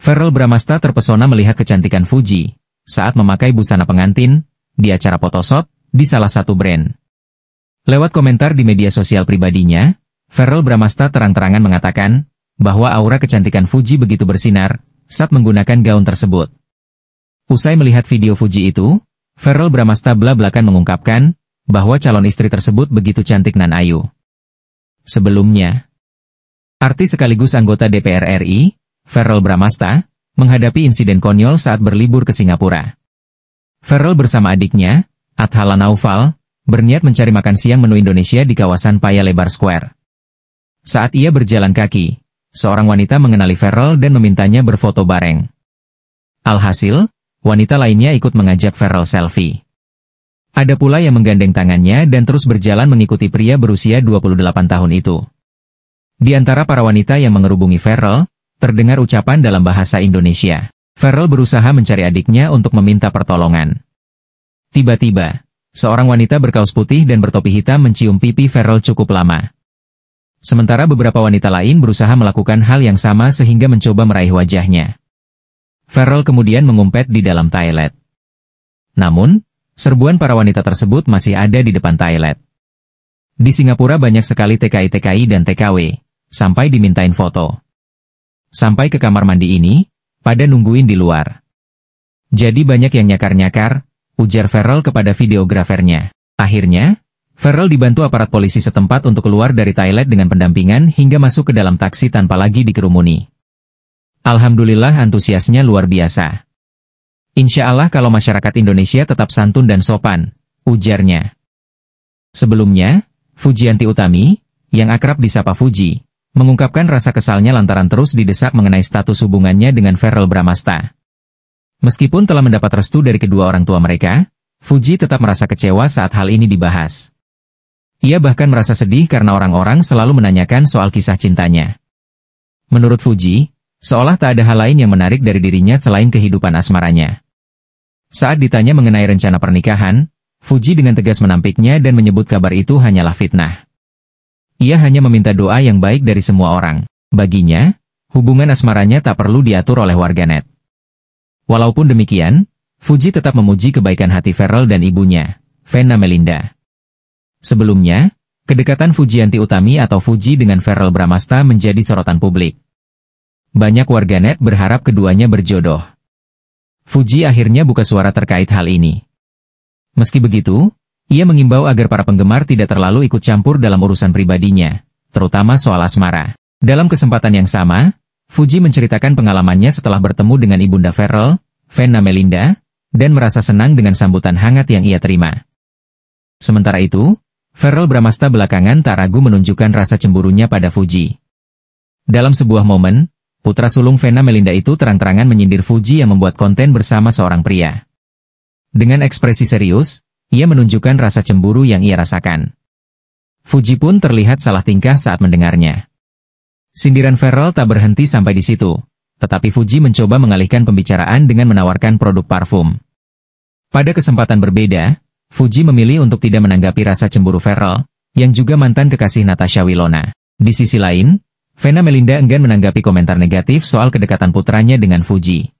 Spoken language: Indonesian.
Verrell Bramasta terpesona melihat kecantikan Fuji saat memakai busana pengantin di acara photoshoot di salah satu brand. Lewat komentar di media sosial pribadinya, Verrell Bramasta terang-terangan mengatakan bahwa aura kecantikan Fuji begitu bersinar saat menggunakan gaun tersebut. Usai melihat video Fuji itu, Verrell Bramasta blak-blakan mengungkapkan bahwa calon istri tersebut begitu cantik nan ayu. Sebelumnya, artis sekaligus anggota DPR RI, Verrell Bramasta, menghadapi insiden konyol saat berlibur ke Singapura. Verrell bersama adiknya, Athala Naufal, berniat mencari makan siang menu Indonesia di kawasan Paya Lebar Square. Saat ia berjalan kaki, seorang wanita mengenali Verrell dan memintanya berfoto bareng. Alhasil, wanita lainnya ikut mengajak Verrell selfie. Ada pula yang menggandeng tangannya dan terus berjalan mengikuti pria berusia 28 tahun itu. Di antara para wanita yang mengerubungi Verrell, terdengar ucapan dalam bahasa Indonesia. Verrell berusaha mencari adiknya untuk meminta pertolongan. Tiba-tiba, seorang wanita berkaus putih dan bertopi hitam mencium pipi Verrell cukup lama. Sementara beberapa wanita lain berusaha melakukan hal yang sama sehingga mencoba meraih wajahnya. Verrell kemudian mengumpet di dalam toilet. Namun, serbuan para wanita tersebut masih ada di depan toilet. Di Singapura banyak sekali TKI-TKI dan TKW, sampai dimintain foto. Sampai ke kamar mandi ini, pada nungguin di luar. Jadi banyak yang nyakar-nyakar, ujar Verrell kepada videografernya. Akhirnya, Verrell dibantu aparat polisi setempat untuk keluar dari toilet dengan pendampingan hingga masuk ke dalam taksi tanpa lagi dikerumuni. Alhamdulillah antusiasnya luar biasa. Insya Allah kalau masyarakat Indonesia tetap santun dan sopan, ujarnya. Sebelumnya, Fujianti Utami, yang akrab disapa Fuji, mengungkapkan rasa kesalnya lantaran terus didesak mengenai status hubungannya dengan Verrell Bramasta. Meskipun telah mendapat restu dari kedua orang tua mereka, Fuji tetap merasa kecewa saat hal ini dibahas. Ia bahkan merasa sedih karena orang-orang selalu menanyakan soal kisah cintanya. Menurut Fuji, seolah tak ada hal lain yang menarik dari dirinya selain kehidupan asmaranya. Saat ditanya mengenai rencana pernikahan, Fuji dengan tegas menampiknya dan menyebut kabar itu hanyalah fitnah. Ia hanya meminta doa yang baik dari semua orang. Baginya, hubungan asmaranya tak perlu diatur oleh warganet. Walaupun demikian, Fuji tetap memuji kebaikan hati Verrell dan ibunya, Vena Melinda. Sebelumnya, kedekatan Fujianti Utami atau Fuji dengan Verrell Bramasta menjadi sorotan publik. Banyak warganet berharap keduanya berjodoh. Fuji akhirnya buka suara terkait hal ini. Meski begitu, ia mengimbau agar para penggemar tidak terlalu ikut campur dalam urusan pribadinya, terutama soal asmara. Dalam kesempatan yang sama, Fuji menceritakan pengalamannya setelah bertemu dengan ibunda Verrell, Vena Melinda, dan merasa senang dengan sambutan hangat yang ia terima. Sementara itu, Verrell Bramasta belakangan tak ragu menunjukkan rasa cemburunya pada Fuji. Dalam sebuah momen, putra sulung Vena Melinda itu terang-terangan menyindir Fuji yang membuat konten bersama seorang pria. Dengan ekspresi serius, ia menunjukkan rasa cemburu yang ia rasakan. Fuji pun terlihat salah tingkah saat mendengarnya. Sindiran Verrell tak berhenti sampai di situ, tetapi Fuji mencoba mengalihkan pembicaraan dengan menawarkan produk parfum. Pada kesempatan berbeda, Fuji memilih untuk tidak menanggapi rasa cemburu Verrell, yang juga mantan kekasih Natasha Wilona. Di sisi lain, Vena Melinda enggan menanggapi komentar negatif soal kedekatan putranya dengan Fuji.